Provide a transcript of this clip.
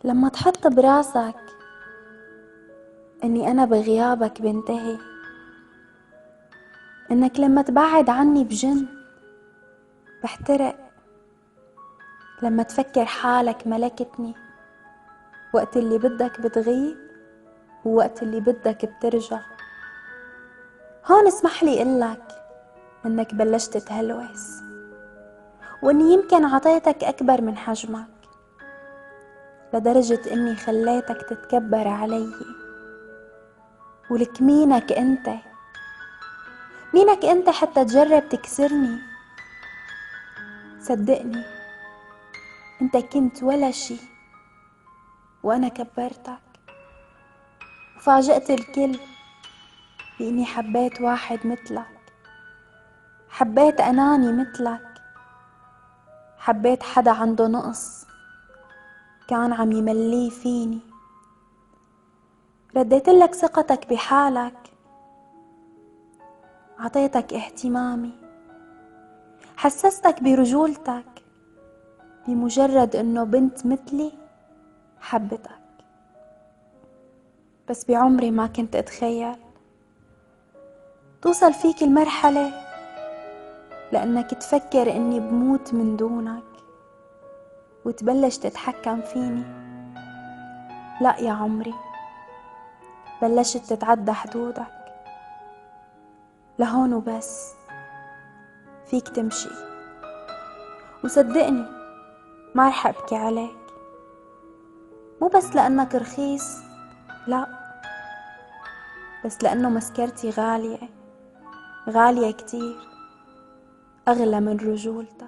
لما تحط براسك اني انا بغيابك بنتهي، انك لما تبعد عني بجن بحترق، لما تفكر حالك ملكتني وقت اللي بدك بتغيب ووقت اللي بدك بترجع، هون اسمح لي قلك انك بلشت تهلوس، واني يمكن عطيتك اكبر من حجمك لدرجة اني خليتك تتكبر علي. ولك مينك انت؟ مينك انت حتى تجرب تكسرني؟ صدقني انت كنت ولا شي وانا كبرتك، وفاجأت الكل باني حبيت واحد مثلك، حبيت اناني مثلك، حبيت حدا عنده نقص كان عم يمليه فيني. رديت لك ثقتك بحالك، عطيتك اهتمامي، حسستك برجولتك بمجرد انه بنت مثلي حبتك. بس بعمري ما كنت اتخيل توصل فيك المرحلة لأنك تفكر اني بموت من دونك وتبلش تتحكم فيني. لا يا عمري، بلشت تتعدى حدودك. لهون وبس، فيك تمشي، وصدقني ما رح ابكي عليك، مو بس لأنك رخيص، لا، بس لأنه مسكرتي غالية، غالية كتير، أغلى من رجولتك.